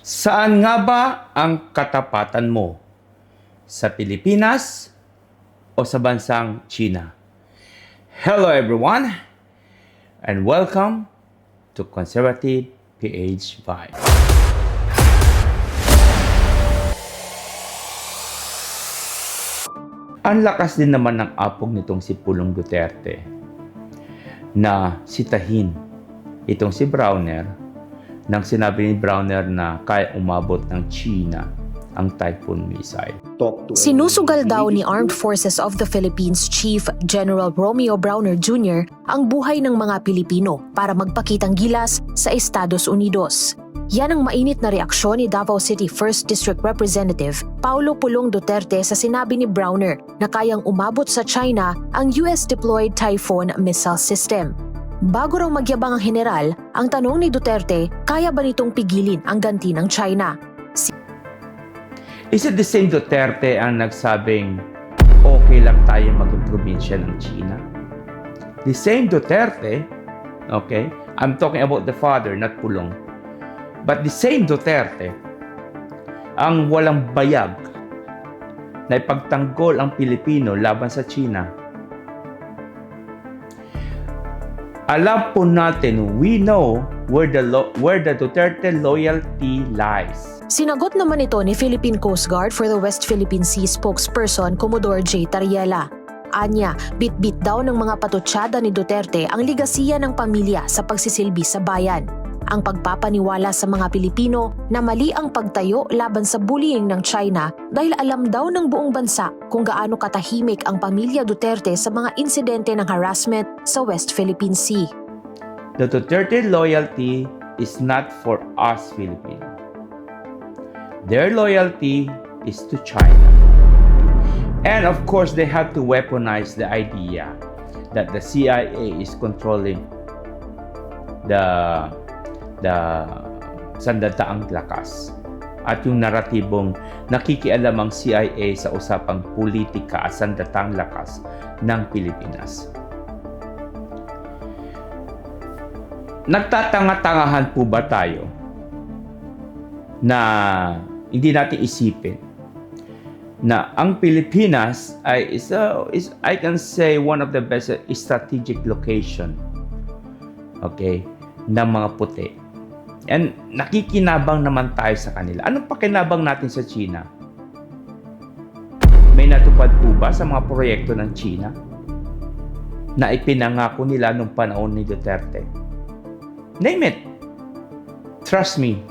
Saan nga ba ang katapatan mo? Sa Pilipinas o sa bansang China? Hello everyone and welcome to Conservative PH Vibe. Ang lakas din naman ng apog nitong si Pulong Duterte na sitahin itong si Browner nang sinabi ni Browner na kaya umabot ng China ang Typhoon missile. Sinusugal daw ni Armed Forces of the Philippines Chief General Romeo Browner Jr. ang buhay ng mga Pilipino para magpakitang gilas sa Estados Unidos. Yan ang mainit na reaksyon ni Davao City 1st District Representative Paulo Pulong Duterte sa sinabi ni Browner na kayang umabot sa China ang US-deployed Typhoon missile system. Bago raw magyabang ang general, ang tanong ni Duterte, kaya ba nitong pigilin ang ganti ng China? Is it the same Duterte ang nagsabing okay lang tayo maging probinsya ng China? The same Duterte, okay? I'm talking about the father, not Pulong. But the same Duterte ang walang bayag na ipagtanggol ang Pilipino laban sa China. Alam po natin, we know where the Duterte loyalty lies. Sinagot naman ito ni Philippine Coast Guard for the West Philippine Sea spokesperson Commodore J. Tariela. Anya, bit-bit daw ng mga patutsada ni Duterte ang ligasiya ng pamilya sa pagsisilbi sa bayan. Ang pagpapaniwala sa mga Pilipino na mali ang pagtayo laban sa bullying ng China dahil alam daw ng buong bansa kung gaano katahimik ang pamilya Duterte sa mga insidente ng harassment sa West Philippine Sea. The Duterte loyalty is not for us Filipinos. Their loyalty is to China. And of course, they have to weaponize the idea that the CIA is controlling the sandataang lakas at yung naratibong nakikialam ang CIA sa usapang politika at sandataang lakas ng Pilipinas. Nagtatanga-tangahan po ba tayo na hindi natin isipin na ang Pilipinas ay is I can say one of the best strategic location, okay, ng mga puti. And nakikinabang naman tayo sa kanila. Anong pakinabang natin sa China? May natupad po ba sa mga proyekto ng China na ipinangako nila nung panahon ni Duterte? Name it. Trust me,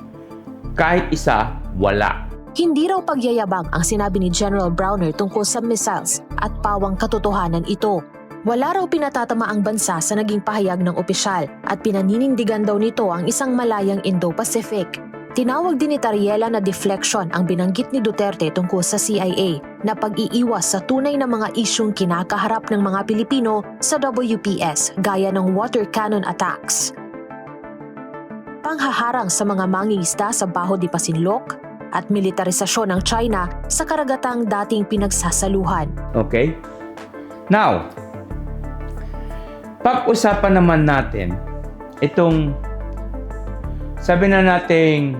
kahit isa, wala. Hindi raw pagyayabang ang sinabi ni General Browner tungkol sa missiles at pawang katotohanan ito. Wala raw pinatatama ang bansa sa naging pahayag ng opisyal at pinaninindigan daw nito ang isang malayang Indo-Pacific. Tinawag din ni Tariela na deflection ang binanggit ni Duterte tungkol sa CIA na pag-iiwas sa tunay na mga isyung kinakaharap ng mga Pilipino sa WPS gaya ng water cannon attacks, panghaharang sa mga mangingisda sa Baho de Masinloc at militarisasyon ng China sa karagatang dating pinagsasaluhan. Okay? Now, pag-usapan naman natin itong sabi na nating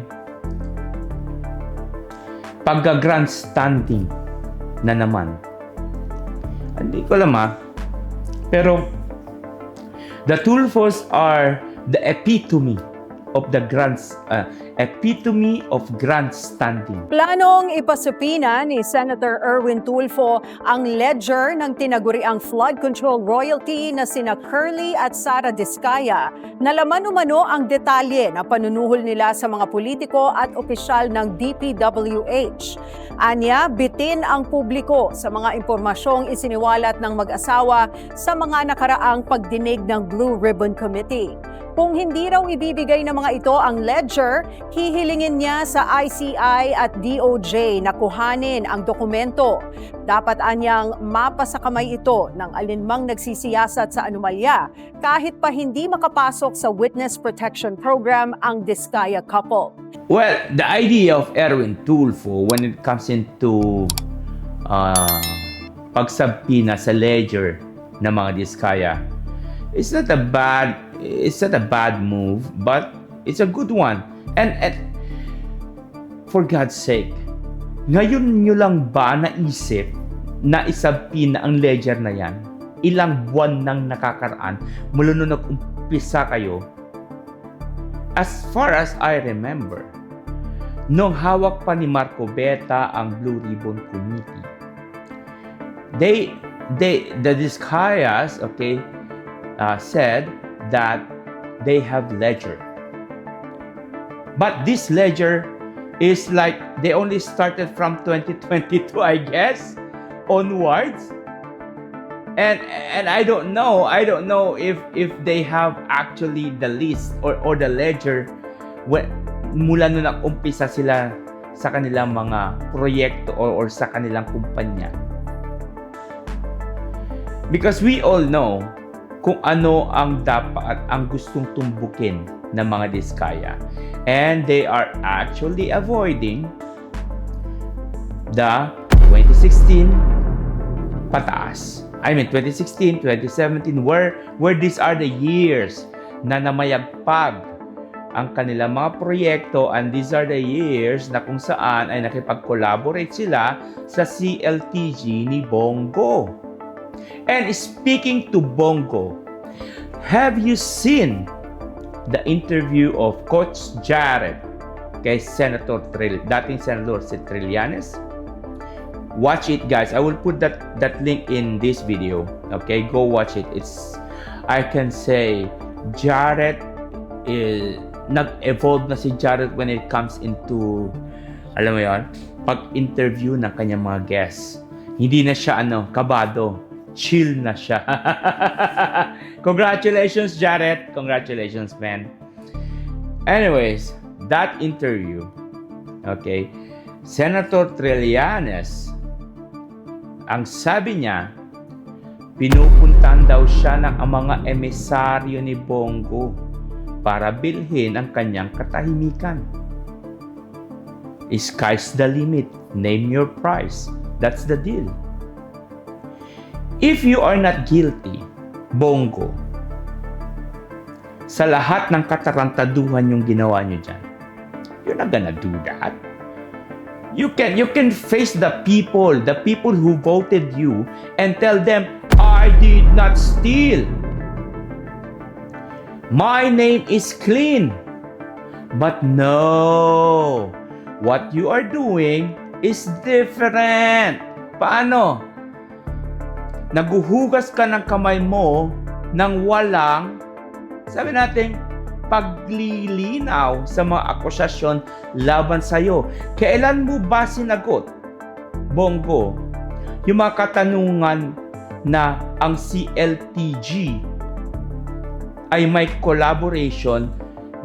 pagka-grandstanding na naman. Hindi ko alam pero the Tulfos are the epitome of the epitome of grandstanding. Planong ipasupina ni Senator Erwin Tulfo ang ledger ng tinaguriang flood control royalty na sina Curly at Sara Diskaya. Nalaman umano ang detalye na panunuhol nila sa mga politiko at opisyal ng DPWH. Anya, bitin ang publiko sa mga impormasyong isiniwalat ng mag-asawa sa mga nakaraang pagdinig ng Blue Ribbon Committee. Kung hindi raw ibibigay ng mga ito ang ledger, hihilingin niya sa ICI at DOJ na kuhanin ang dokumento. Dapat anyang mapasa kamay ito ng alinmang nagsisiyasat sa anomalya kahit pa hindi makapasok sa Witness Protection Program ang Diskaya couple. Well, the idea of Erwin Tulfo when it comes into pagsabpina sa ledger ng mga Diskaya, it's not a bad move, but it's a good one. And For God's sake, ngayon nyo lang ba naisip na isabpin na ang ledger na yan? Ilang buwan nang nakakaraan mula nung nag-umpisa kayo? As far as I remember, nung hawak pa ni Marco Beta ang Blue Ribbon Committee, the Discayas, okay, said that they have ledger. But this ledger is like they only started from 2022, I guess, onwards. And I don't know if they have actually the list or the ledger mula nung nag-umpisa sila sa kanilang mga proyekto or sa kanilang kumpanya. Because we all know kung ano ang dapat ang gustong tumbukin ng mga Diskaya. And they are actually avoiding the 2016 pataas. I mean 2016, 2017 where these are the years na namayagpag ang kanilang mga proyekto, and these are the years na kung saan ay nakipag-collaborate sila sa CLTG ni Bongo. And speaking to Bongo, have you seen the interview of Coach Jared kay dating Senator si Trillanes? Watch it, guys. I will put that link in this video. Okay, go watch it. I can say Jared nag-evolve na si Jared when it comes into, alam mo yon, pag-interview ng kanyang mga guests. Hindi na siya kabado. Chill na siya. Congratulations, Jared. Congratulations, man. Anyways, that interview, okay, Senator Trillanes, ang sabi niya, pinupuntahan daw siya ng mga emisaryo ni Bongo para bilhin ang kanyang katahimikan. Sky's the limit. Name your price. That's the deal. If you are not guilty, Bongo, sa lahat ng katarantaduhan yung ginawa nyo dyan, you're not gonna do that. You can face the people who voted you and tell them, I did not steal. My name is clean. But no, what you are doing is different. Paano? Naguhugas ka ng kamay mo nang walang, sabi natin, paglilinaw sa mga akusasyon laban sa'yo. Kailan mo ba sinagot, Bongo, yung mga katanungan na ang CLTG ay may collaboration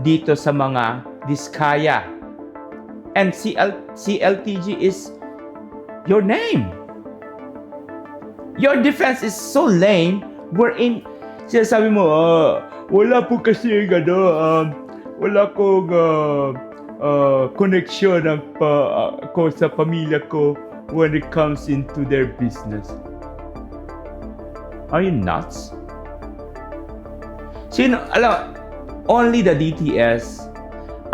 dito sa mga Diskaya? And CLTG is your name. Your defense is so lame wherein sinasabi mo, wala po kasi wala kong connection ko sa pamilya ko when it comes into their business. Are you nuts? Only the DTS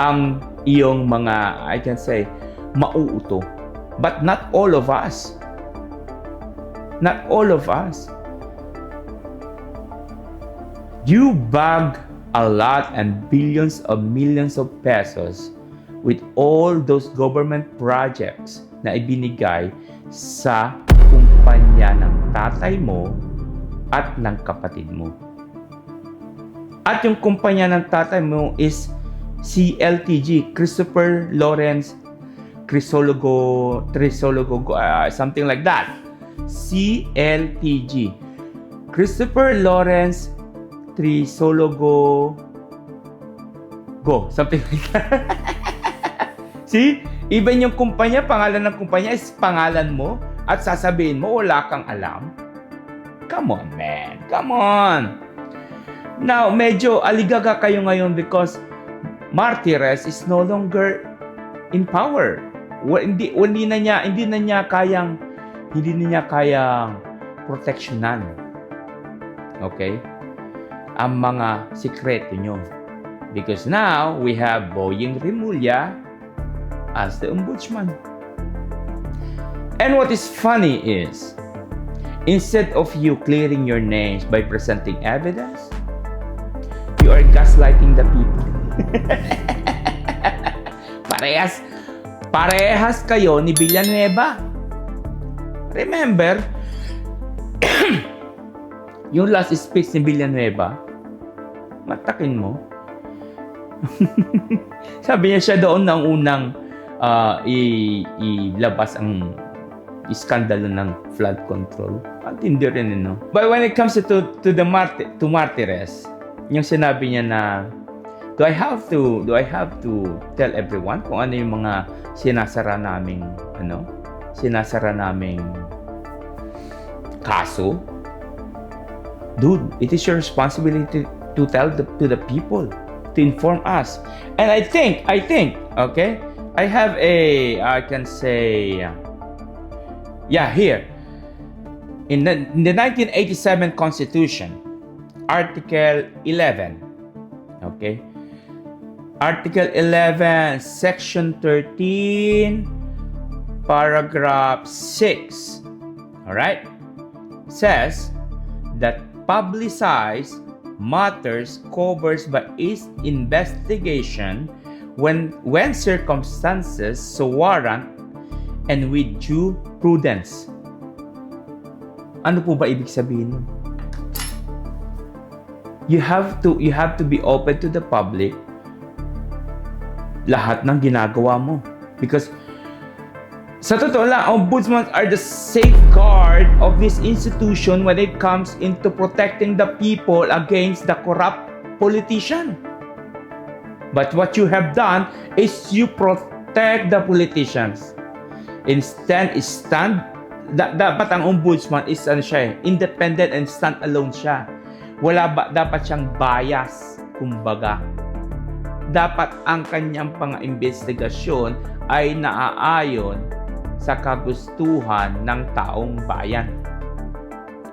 ang iyong mga, I can say, mauuto. But not all of us. Not all of us. You bag a lot and billions of millions of pesos with all those government projects na ibinigay sa kumpanya ng tatay mo at ng kapatid mo. At yung kumpanya ng tatay mo is CLTG, Christopher Lawrence Trisologo, something like that. CLTG, Christopher Lawrence Trisologo, something like that. See? Even yung kumpanya, pangalan ng kumpanya is pangalan mo at sasabihin mo wala kang alam. Come on, man. Come on. Now, medyo aligaga kayo ngayon because Martires is no longer in power. Hindi na niya kayang proteksyonan. Okay? Ang mga sikreto nyo. Because now, we have Boying Rimulya as the ombudsman. And what is funny is, instead of you clearing your names by presenting evidence, you are gaslighting the people. Parehas kayo ni Villanueva. Remember, yung last speech ni Villanueva, matakin mo. Sabi niya siya doon ng unang ilabas ang iskandalo ng flood control. Ang tindi rin, no? But when it comes to Martires, yung sinabi niya na, do I have to tell everyone kung ano yung mga sinasara naming kaso? Dude, it is your responsibility to tell to the people, to inform us. And I think, okay, I have I can say, here, in the 1987 Constitution, Article 11, okay, Article 11, Section 13, Paragraph 6, all right, says that publicized matters covered by its investigation when circumstances so warrant and with due prudence. Ano po ba ibig sabihin nun? You have to be open to the public lahat ng ginagawa mo, because sa totoo lang, ombudsmen are the safeguard of this institution when it comes into protecting the people against the corrupt politician. But what you have done is you protect the politicians. Instead, dapat ang ombudsman is independent and stand alone siya. Dapat siyang bias, kumbaga. Dapat ang kanyang pang-investigasyon ay naaayon sa kagustuhan ng taong bayan.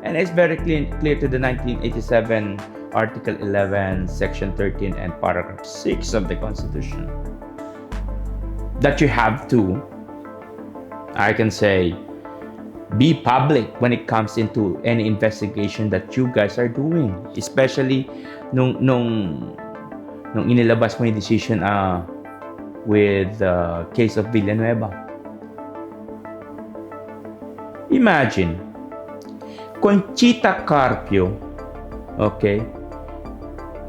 And it's very clear to the 1987 Article 11, Section 13, and Paragraph 6 of the Constitution that you have to, I can say, be public when it comes into any investigation that you guys are doing, especially nung inilabas mo yung decision with the case of Villanueva. Imagine, Conchita Carpio, okay,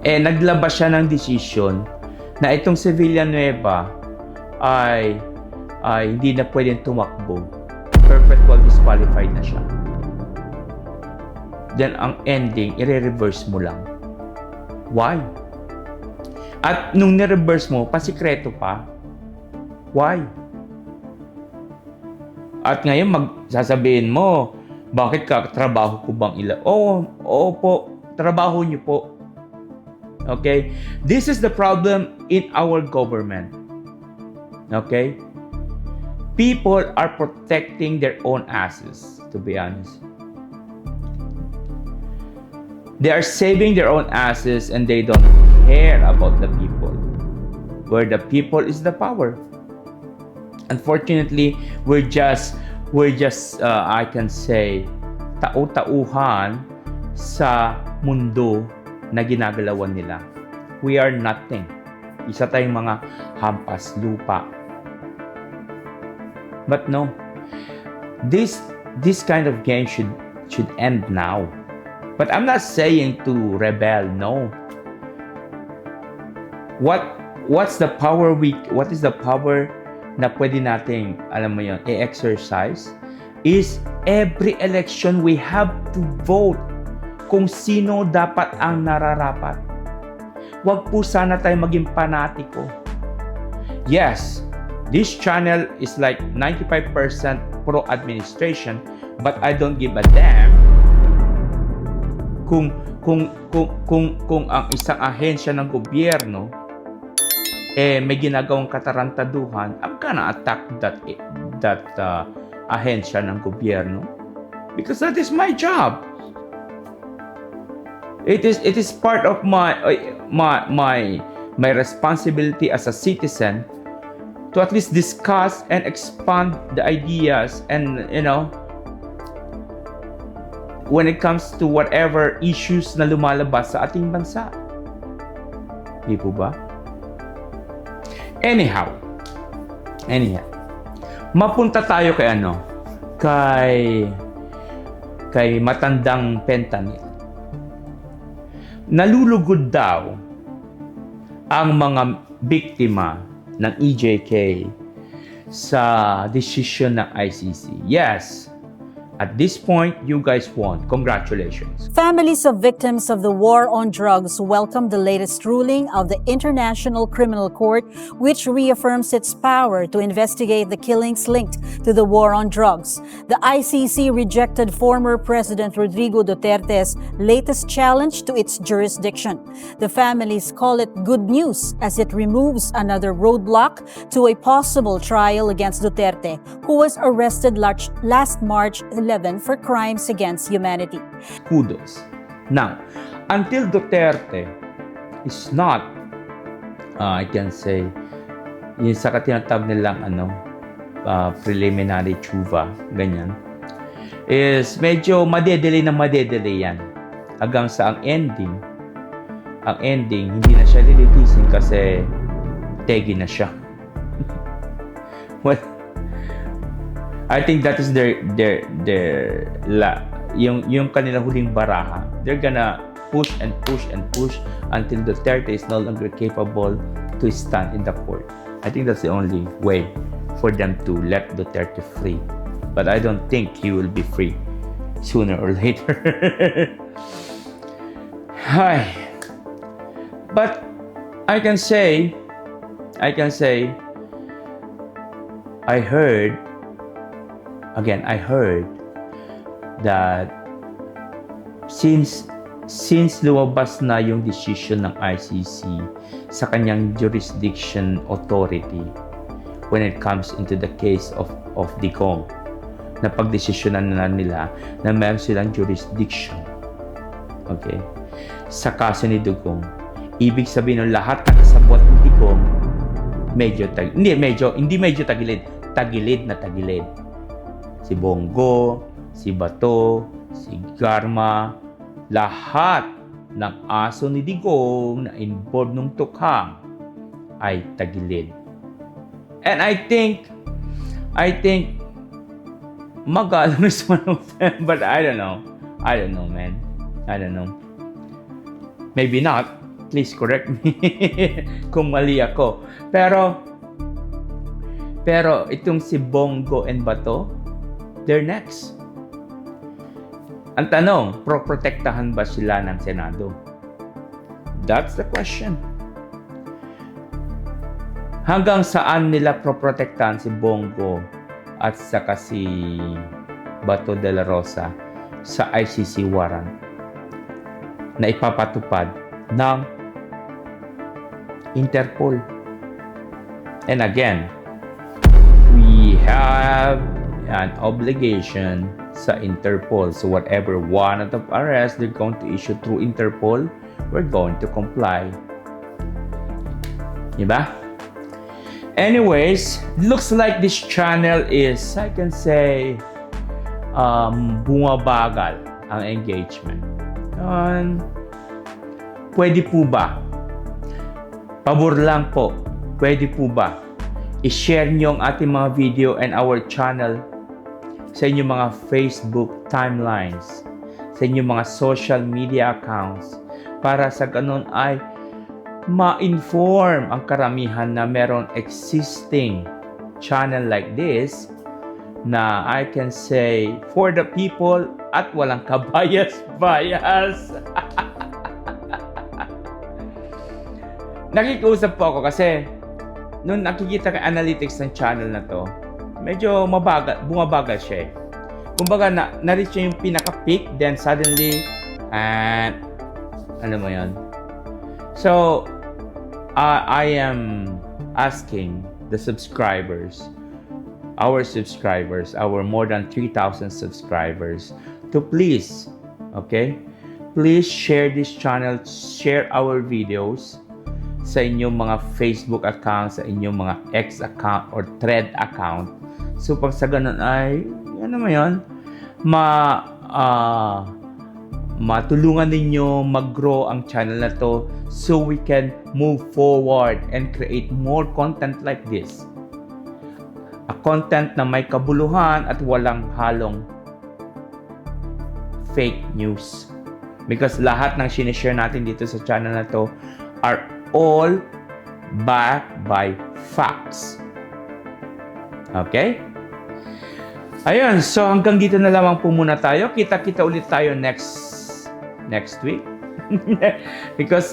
naglabas siya ng decision na itong si Villanueva ay hindi na pwedeng tumakbo. Perpetual disqualified na siya. Then, ang ending, i-reverse mo lang. Why? At nung ni-reverse mo, pasikreto pa. Why? At ngayon, sasabihin mo, bakit ka, trabaho ko bang Oo po, trabaho niyo po. Okay? This is the problem in our government. Okay? People are protecting their own asses, to be honest. They are saving their own asses and they don't care about the people. Where the people is the power. Unfortunately, we're just I can say, tau-tauhan sa mundo na ginagalawan nila. We are nothing. Isa tayong mga hampas lupa. But no, this kind of game should end now. But I'm not saying to rebel. No. What is the power na pwede nating, alam mo yun, i-exercise is every election we have to vote kung sino dapat ang nararapat. Huwag po sana tayo maging panatiko. Yes, this channel is like 95% pro-administration, but I don't give a damn kung ang isang ahensya ng gobyerno may ginagawang katarantaduhan. I'm gonna attack that ahensya ng gobyerno because that is my job. It is part of my responsibility as a citizen to at least discuss and expand the ideas and, when it comes to whatever issues na lumalabas sa ating bansa. Di po ba? Anyhow, mapunta tayo kay matandang fentanyl. Nalulugod daw ang mga biktima ng EJK sa decision ng ICC. Yes, at this point, you guys won. Congratulations. Families of victims of the war on drugs welcome the latest ruling of the International Criminal Court, which reaffirms its power to investigate the killings linked to the war on drugs. The ICC rejected former President Rodrigo Duterte's latest challenge to its jurisdiction. The families call it good news as it removes another roadblock to a possible trial against Duterte, who was arrested last March 11 for crimes against humanity. Kudos. Now, until Duterte is not, I can say, yung sa tinatawag nilang preliminary tshuva, ganyan, is medyo madedelay yan. Hanggang sa ang ending, hindi na siya lilitisin kasi tegi na siya. Well, I think that is yung kanilang huling baraha. They're gonna push until Duterte is no longer capable to stand in the court. I think that's the only way for them to let Duterte free. But I don't think he will be free sooner or later. Hi. But I can say I heard that since lumabas na yung decision ng ICC sa kanyang jurisdiction authority when it comes into the case of Digong, na pagdesisyonan na nila na meron silang jurisdiction, okay, sa kaso ni Digong, ibig sabihin ng lahat ng kasabwat ni Digong tagilid na tagilid. Si Bongo, si Bato, si Garma, lahat ng aso ni Digong na involved nung tukhang ay tagilid. And I think Magalang is one of them, but I don't know, man. I don't know. Maybe not. Please correct me kung mali ako. Pero itong si Bongo and Bato, they're next. Ang tanong, protektahan ba sila ng Senado? That's the question. Hanggang saan nila protektahan si Bongo at saka si Bato de la Rosa sa ICC warrant na ipapatupad ng Interpol. And again, we have an obligation sa Interpol. So whatever warrant of arrest they're going to issue through Interpol, we're going to comply. Diba? Anyways, looks like this channel is, I can say, bumabagal ang engagement. Pwede po ba? Pabor lang po. Pwede po ba? I-share nyo ang ating mga video and our channel sa inyong mga Facebook timelines, sa inyong mga social media accounts, para sa ganun ay ma-inform ang karamihan na meron existing channel like this na I can say for the people at walang kabayas-bayas. Nakikiusap po ako kasi nung nakikita ka analytics ng channel na to, medyo bumabagal siya eh. Kumbaga na-reach niya yung pinaka-peak, then suddenly, ano mo yun? So, I am asking the subscribers, our more than 3,000 subscribers, to please, okay? Please share this channel, share our videos sa inyong mga Facebook account, sa inyong mga X account or Thread account. So pag sa ganun ay, ano mo yun, matulungan ninyo mag-grow ang channel na to so we can move forward and create more content like this. A content na may kabuluhan at walang halong fake news. Because lahat ng sinishare natin dito sa channel na to are all backed by facts. Okay? Ayun, so hanggang dito na lamang po muna tayo. Kita-kita ulit tayo next week. Because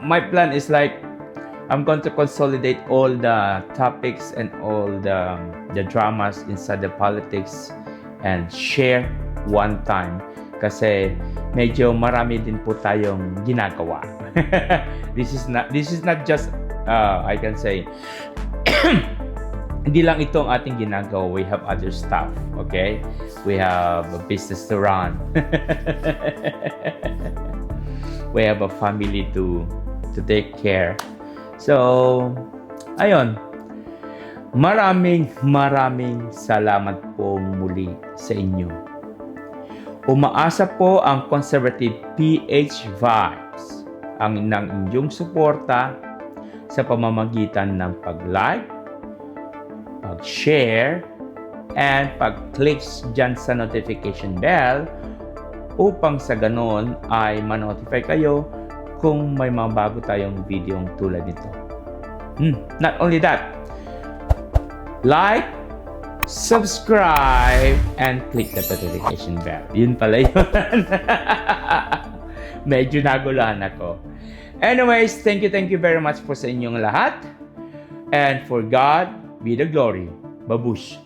my plan is like, I'm going to consolidate all the topics and all the dramas inside the politics and share one time. Kasi medyo marami din po tayong ginagawa. This is not just I can say hindi lang ito ang ating ginagawa. We have other stuff, okay? We have a business to run. We have a family to take care. So, ayun. Maraming salamat po muli sa inyo. Umaasa po ang Conservative PH Vibes ang ng inyong suporta sa pamamagitan ng pag-like, pag-share, and pag-clicks dyan sa notification bell upang sa ganon ay ma-notify kayo kung may mga bago tayong video tulad nito. Not only that, like, subscribe, and click the notification bell. Yun pala yun. Medyo naguluhan ako. Anyways, thank you very much po sa inyong lahat. And for God be the glory. Babush!